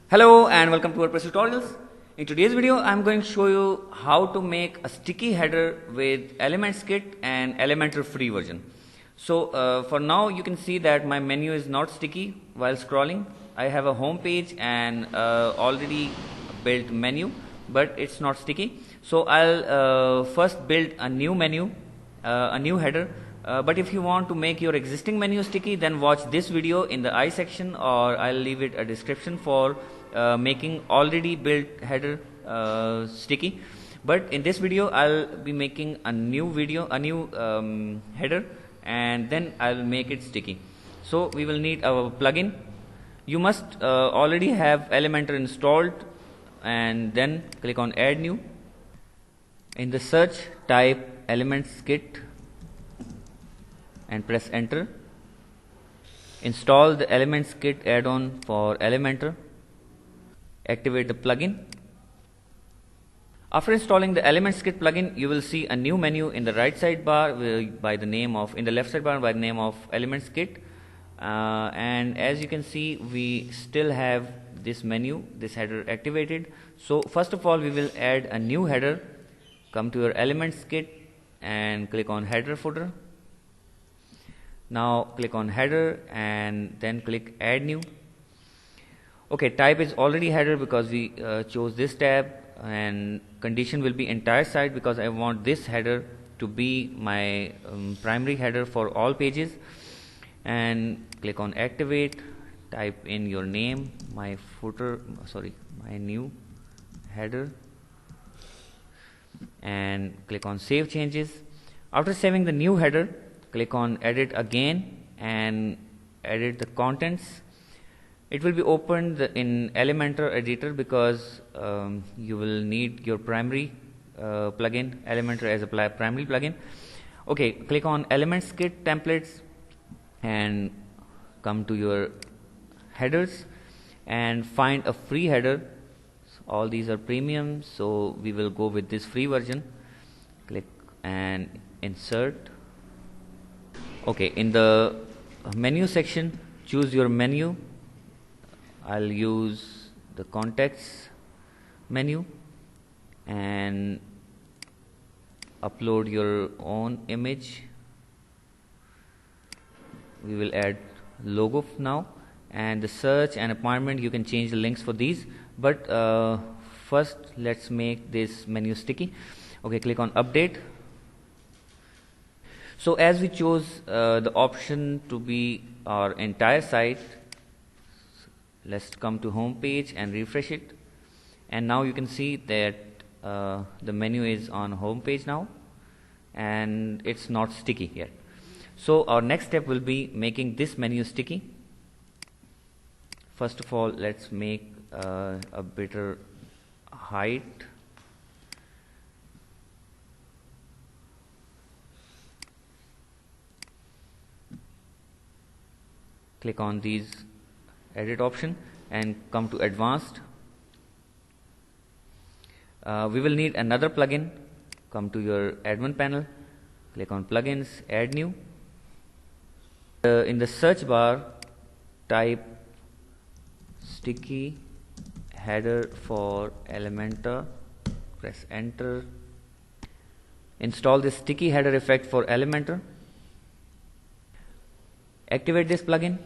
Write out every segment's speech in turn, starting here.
Hello and welcome to Wordpress tutorials. In today's video I am going to show you how to make a sticky header with Elements Kit and Elementor free version. So for now you can see that my menu is not sticky while scrolling. I have a home page and already built menu, but it's not sticky. So I'll first build a new menu, a new header. But if you want to make your existing menu sticky, then watch this video in the I section, or I'll leave it a description for making already built header sticky. But in this video I'll be making a new header, and then I'll make it sticky. So we will need a plugin. You must already have Elementor installed, and then click on add new. In the search, type Elements Kit and press enter. Install the Elements Kit add-on for Elementor. Activate the plugin. After installing the Elements Kit plugin, you will see a new menu in the right sidebar by the name of Elements Kit. And as you can see, we still have this menu, this header activated. So first of all, we will add a new header. Come to your Elements Kit and click on header footer. Now click on header and then click add new. Okay, type is already header because we chose this tab, and condition will be entire site because I want this header to be my primary header for all pages. And click on activate, type in your name, my new header, and click on save changes. After saving the new header, click on edit again and edit the contents. It will be opened in Elementor editor because you will need your primary plugin, Elementor, as a primary plugin. Okay, click on Elements Kit templates and come to your headers and find a free header. All these are premium, so we will go with this free version. Click and insert. Okay, in the menu section, choose your menu. I'll use the context menu and upload your own image. We will add logo now, and the search and appointment, you can change the links for these, but first let's make this menu sticky. Okay, click on update. So as we chose the option to be our entire site, let's come to home page and refresh it, and now you can see that the menu is on home page now and it's not sticky yet. So our next step will be making this menu sticky. First of all, let's make a better height. Click on these edit option and come to advanced. We will need another plugin. Come to your admin panel, click on plugins, add new. In the search bar, type sticky header for Elementor, press enter. Install this sticky header effect for Elementor. Activate this plugin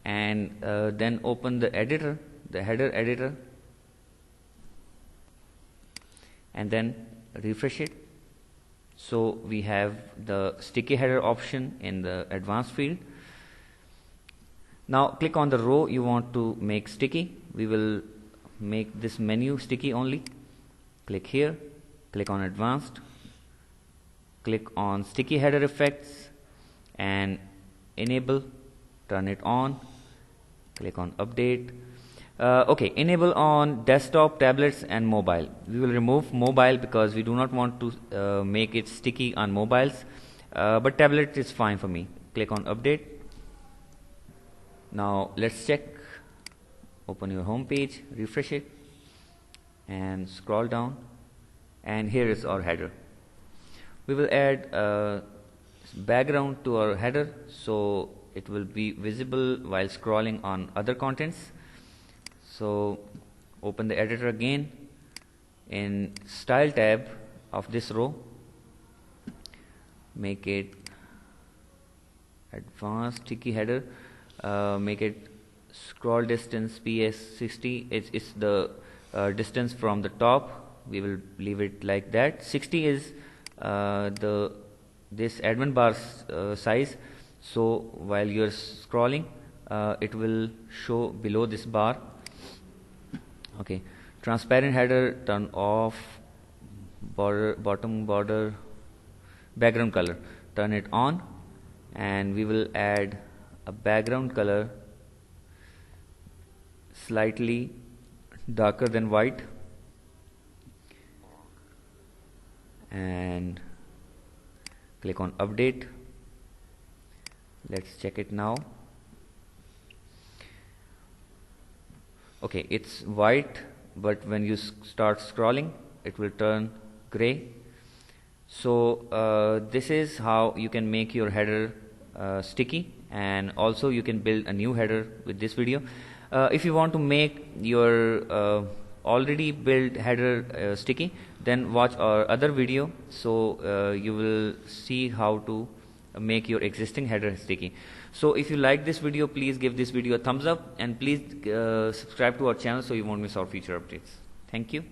and then open the editor, the header editor, and then refresh it. So we have the sticky header option in the advanced field. Now click on the row you want to make sticky. We will make this menu sticky only. Click here, click on advanced, click on sticky header effects and enable, turn it on. Click on update. Okay, enable on desktop, tablets and mobile. We will remove mobile because we do not want to make it sticky on mobiles, but tablet is fine for me. Click on update. Now let's check. Open your home page, refresh it and scroll down, and here is our header. We will add a background to our header so it will be visible while scrolling on other contents. So open the editor again. In style tab of this row, make it advanced sticky header, make it scroll distance PS60. It's the distance from the top. We will leave it like that. 60 is this admin bar size, so while you're scrolling it will show below this bar. Okay, transparent header, turn off. Bottom border background color, turn it on, and we will add a background color slightly darker than white, and click on update. Let's check it now. Okay, it's white, but when you start scrolling it will turn gray. So this is how you can make your header sticky, and also you can build a new header with this video. If you want to make your already built header sticky, then watch our other video, so you will see how to make your existing header sticky. So if you like this video, please give this video a thumbs up, and please subscribe to our channel so you won't miss our future updates. Thank you.